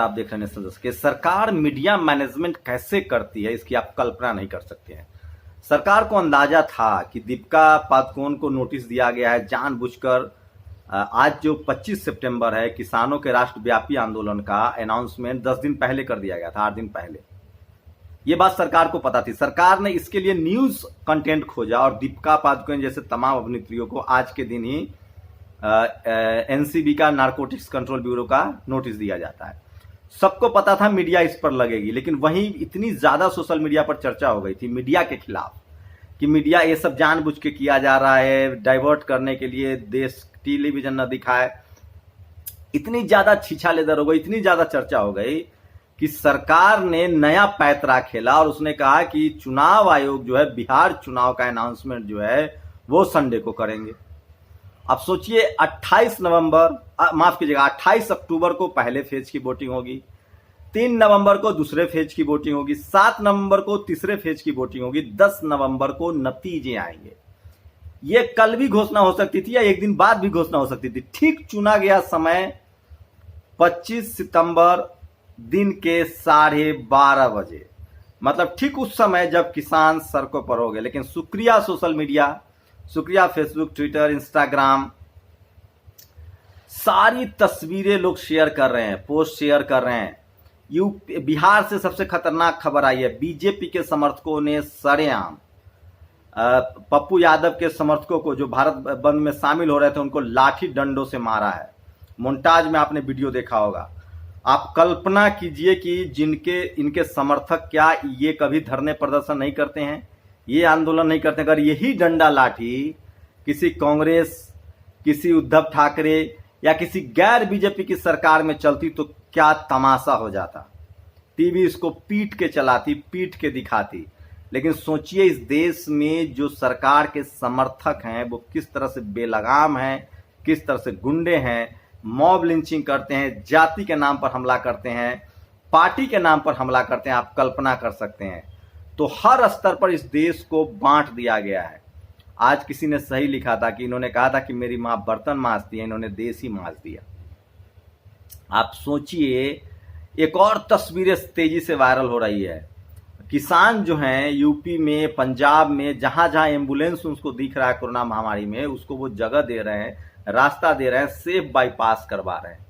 आप देख रहे हैं नेशनल के सरकार मीडिया मैनेजमेंट कैसे करती है इसकी आप कल्पना नहीं कर सकते हैं। सरकार को अंदाजा था कि दीपिका पादुकोण को नोटिस दिया गया है जानबूझकर। आज जो 25 सितंबर है, किसानों के राष्ट्रव्यापी आंदोलन का अनाउंसमेंट 10 दिन पहले कर दिया गया था, 8 दिन पहले। ये बात सरकार को पता थी। सरकार ने इसके लिए न्यूज कंटेंट खोजा और दीपिका पादुकोण जैसे तमाम अभिनेत्रियों को आज के दिन ही एनसीबी का, नारकोटिक्स कंट्रोल ब्यूरो का नोटिस दिया जाता है। सबको पता था मीडिया इस पर लगेगी, लेकिन वहीं इतनी ज्यादा सोशल मीडिया पर चर्चा हो गई थी मीडिया के खिलाफ कि मीडिया ये सब जानबूझ के किया जा रहा है, डाइवर्ट करने के लिए, देश टेलीविजन न दिखाए। इतनी ज्यादा छीछालेदर हो गई, इतनी ज्यादा चर्चा हो गई कि सरकार ने नया पैतरा खेला और उसने कहा कि चुनाव आयोग जो है बिहार चुनाव का अनाउंसमेंट जो है वो संडे को करेंगे। अब सोचिए 28 अक्टूबर को पहले फेज की वोटिंग होगी, 3 नवंबर को दूसरे फेज की वोटिंग होगी, 7 नवंबर को तीसरे फेज की वोटिंग होगी, 10 नवंबर को नतीजे आएंगे। ये कल भी घोषणा हो सकती थी या एक दिन बाद भी घोषणा हो सकती थी। ठीक चुना गया समय 25 सितंबर दिन के 12:30 बजे, मतलब ठीक उस समय जब किसान सड़कों पर हो गए। लेकिन शुक्रिया सोशल मीडिया, शुक्रिया फेसबुक, ट्विटर, इंस्टाग्राम, सारी तस्वीरें लोग शेयर कर रहे हैं, पोस्ट शेयर कर रहे हैं। बिहार से सबसे खतरनाक खबर आई है, बीजेपी के समर्थकों ने सरेआम पप्पू यादव के समर्थकों को जो भारत बंद में शामिल हो रहे थे उनको लाठी डंडों से मारा है। मोन्टाज में आपने वीडियो देखा होगा। आप कल्पना कीजिए कि इनके समर्थक क्या ये कभी धरने प्रदर्शन नहीं करते हैं, ये आंदोलन नहीं करते। अगर यही डंडा लाठी किसी कांग्रेस, किसी उद्धव ठाकरे या किसी गैर बीजेपी की सरकार में चलती तो क्या तमाशा हो जाता। टीवी इसको पीट के चलाती, पीट के दिखाती। लेकिन सोचिए इस देश में जो सरकार के समर्थक हैं वो किस तरह से बेलगाम हैं, किस तरह से गुंडे हैं, मॉब लिंचिंग करते हैं, जाति के नाम पर हमला करते हैं, पार्टी के नाम पर हमला करते हैं। आप कल्पना कर सकते हैं। तो हर स्तर पर इस देश को बांट दिया गया है। आज किसी ने सही लिखा था कि इन्होंने कहा था कि मेरी मां बर्तन मांजती है, इन्होंने देश ही मांज दिया। आप सोचिए, एक और तस्वीरें तेजी से वायरल हो रही है। किसान जो हैं यूपी में, पंजाब में, जहां जहां एम्बुलेंस उसको दिख रहा है कोरोना महामारी में, उसको वो जगह दे रहे हैं, रास्ता दे रहे हैं, सेफ बाईपास करवा रहे हैं।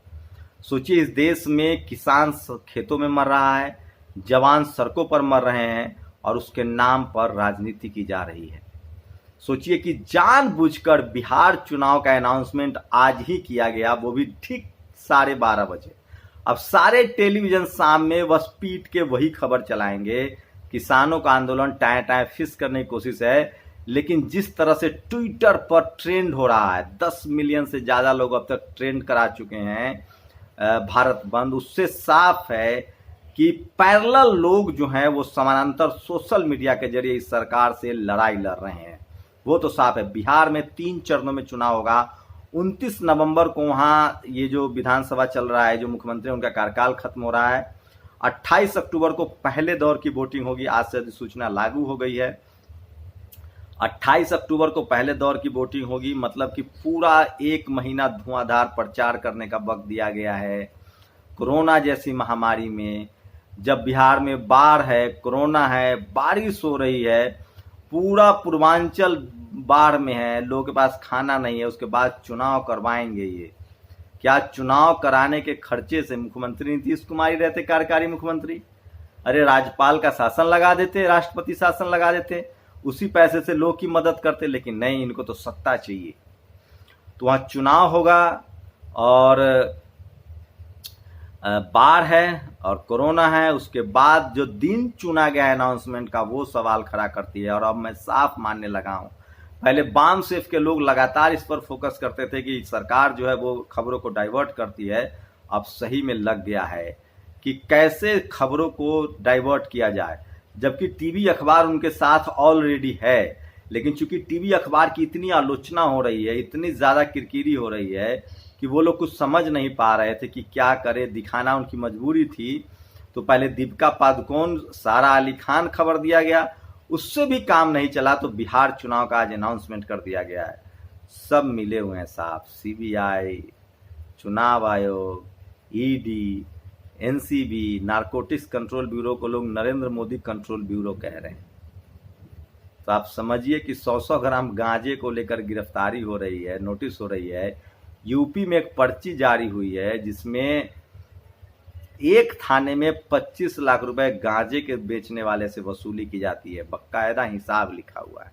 सोचिए इस देश में किसान खेतों में मर रहा है, जवान सड़कों पर मर रहे हैं और उसके नाम पर राजनीति की जा रही है। सोचिए कि जानबूझकर बिहार चुनाव का अनाउंसमेंट आज ही किया गया, वो भी ठीक 12:30 बजे। अब सारे टेलीविजन शाम में बस पीट के वही खबर चलाएंगे। किसानों का आंदोलन टाए टाए फिस करने की कोशिश है, लेकिन जिस तरह से ट्विटर पर ट्रेंड हो रहा है, 10 मिलियन से ज्यादा लोग अब तक ट्रेंड करा चुके हैं भारत बंद, उससे साफ है कि पैरेलल लोग जो हैं वो समानांतर सोशल मीडिया के जरिए इस सरकार से लड़ाई लड़ रहे हैं। वो तो साफ है। बिहार में 3 चरणों में चुनाव होगा। 29 नवंबर को वहां ये जो विधानसभा चल रहा है, जो मुख्यमंत्री उनका कार्यकाल खत्म हो रहा है। 28 अक्टूबर को पहले दौर की वोटिंग होगी। आज से अधिसूचना लागू हो गई है। 28 अक्टूबर को पहले दौर की वोटिंग होगी, मतलब कि पूरा 1 महीना धुआंधार प्रचार करने का वक्त दिया गया है। कोरोना जैसी महामारी में, जब बिहार में बाढ़ है, कोरोना है, बारिश हो रही है, पूरा पूर्वांचल बाढ़ में है, लोगों के पास खाना नहीं है, उसके बाद चुनाव करवाएंगे ये। क्या चुनाव कराने के खर्चे से मुख्यमंत्री नीतीश कुमार ही रहते कार्यकारी मुख्यमंत्री? अरे राज्यपाल का शासन लगा देते, राष्ट्रपति शासन लगा देते, उसी पैसे से लोग की मदद करते। लेकिन नहीं, इनको तो सत्ता चाहिए। तो वहां चुनाव होगा और बाढ़ है और कोरोना है, उसके बाद जो दिन चुना गया है अनाउंसमेंट का, वो सवाल खड़ा करती है। और अब मैं साफ मानने लगा हूं, पहले बाम सेफ के लोग लगातार इस पर फोकस करते थे कि सरकार जो है वो खबरों को डाइवर्ट करती है। अब सही में लग गया है कि कैसे खबरों को डाइवर्ट किया जाए, जबकि टीवी अखबार उनके साथ ऑलरेडी है। लेकिन चूंकि टीवी अखबार की इतनी आलोचना हो रही है, इतनी ज्यादा किरकिरी हो रही है कि वो लोग कुछ समझ नहीं पा रहे थे कि क्या करे, दिखाना उनकी मजबूरी थी। तो पहले दीपिका पादुकोण, सारा अली खान खबर दिया गया, उससे भी काम नहीं चला तो बिहार चुनाव का आज अनाउंसमेंट कर दिया गया है। सब मिले हुए हैं साहब, सीबीआई, चुनाव आयोग, ED, NCB, narcotics control bureau को लोग नरेंद्र मोदी कंट्रोल ब्यूरो कह रहे हैं। तो आप समझिए कि 100-100 ग्राम गांजे को लेकर गिरफ्तारी हो रही है, नोटिस हो रही है। यूपी में एक पर्ची जारी हुई है जिसमें एक थाने में 25 लाख रुपए गांजे के बेचने वाले से वसूली की जाती है, बकायदा हिसाब लिखा हुआ है।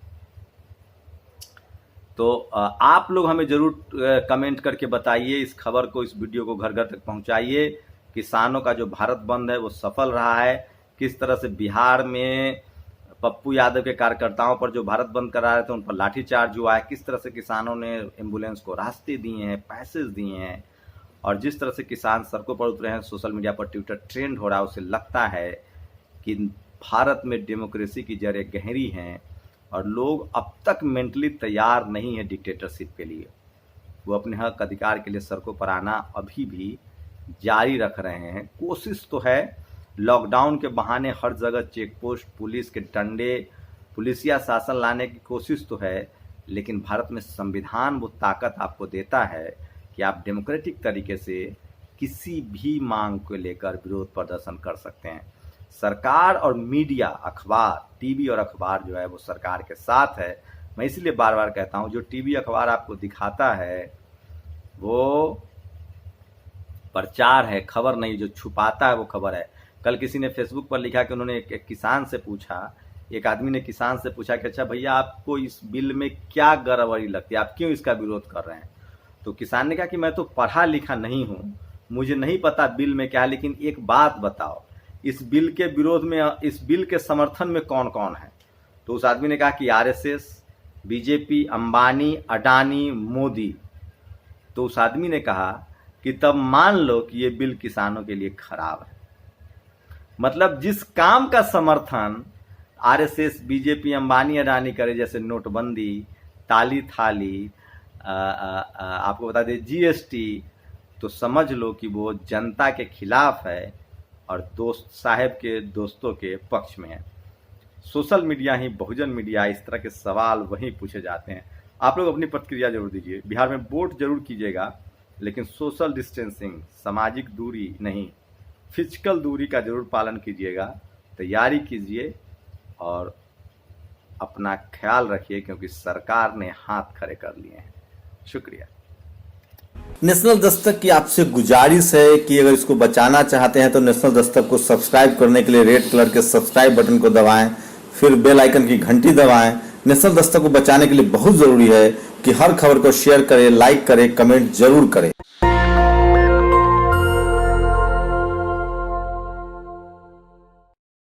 तो आप लोग हमें जरूर कमेंट करके बताइए, इस खबर को, इस वीडियो को घर घर तक पहुंचाइए। किसानों का जो भारत बंद है वो सफल रहा है। किस तरह से बिहार में पप्पू यादव के कार्यकर्ताओं पर जो भारत बंद करा रहे थे उन पर लाठीचार्ज हुआ है, किस तरह से किसानों ने एम्बुलेंस को रास्ते दिए हैं, पैसे दिए हैं, और जिस तरह से किसान सड़कों पर उतरे हैं, सोशल मीडिया पर ट्विटर ट्रेंड हो रहा है, उसे लगता है कि भारत में डेमोक्रेसी की जड़ें गहरी हैं और लोग अब तक मेंटली तैयार नहीं है डिक्टेटरशिप के लिए। वो अपने हक अधिकार के लिए सड़कों पर आना अभी भी जारी रख रहे हैं। कोशिश तो है, लॉकडाउन के बहाने हर जगह चेक पोस्ट, पुलिस के डंडे, पुलिसिया शासन लाने की कोशिश तो है, लेकिन भारत में संविधान वो ताकत आपको देता है कि आप डेमोक्रेटिक तरीके से किसी भी मांग को लेकर विरोध प्रदर्शन कर सकते हैं। सरकार और मीडिया, अखबार, टीवी और अखबार जो है वो सरकार के साथ है। मैं इसलिए बार बार कहता हूँ, जो टीवी अखबार आपको दिखाता है वो प्रचार है, खबर नहीं। जो छुपाता है वो खबर है। कल किसी ने फेसबुक पर लिखा कि उन्होंने एक किसान से पूछा, एक आदमी ने किसान से पूछा कि अच्छा भैया, आपको इस बिल में क्या गड़बड़ी लगती है, आप क्यों इसका विरोध कर रहे हैं? तो किसान ने कहा कि मैं तो पढ़ा लिखा नहीं हूँ, मुझे नहीं पता बिल में क्या है, लेकिन एक बात बताओ, इस बिल के विरोध में, इस बिल के समर्थन में कौन कौन है? तो उस आदमी ने कहा कि आरएसएस, बीजेपी, अंबानी, अडानी, मोदी। तो उस आदमी ने कहा कि तब मान लो कि ये बिल किसानों के लिए खराब है। मतलब जिस काम का समर्थन आरएसएस, बीजेपी, अंबानी, अडानी करे, जैसे नोटबंदी, ताली थाली, आपको बता दें जीएसटी, तो समझ लो कि वो जनता के खिलाफ है और दोस्त साहब के दोस्तों के पक्ष में है। सोशल मीडिया ही, बहुजन मीडिया, इस तरह के सवाल वहीं पूछे जाते हैं। आप लोग अपनी प्रतिक्रिया जरूर दीजिए। बिहार में वोट जरूर कीजिएगा, लेकिन सोशल डिस्टेंसिंग, सामाजिक दूरी नहीं, फिजिकल दूरी का जरूर पालन कीजिएगा। तैयारी कीजिए और अपना ख्याल रखिए, क्योंकि सरकार ने हाथ खड़े कर लिए हैं। शुक्रिया। नेशनल दस्तक की आपसे गुजारिश है कि अगर इसको बचाना चाहते हैं तो नेशनल दस्तक को सब्सक्राइब करने के लिए रेड कलर के सब्सक्राइब बटन को दबाएं, फिर बेल आइकन की घंटी दबाएं। नेशनल दस्तक को बचाने के लिए बहुत जरूरी है कि हर खबर को शेयर करें, लाइक करें, कमेंट जरूर करें।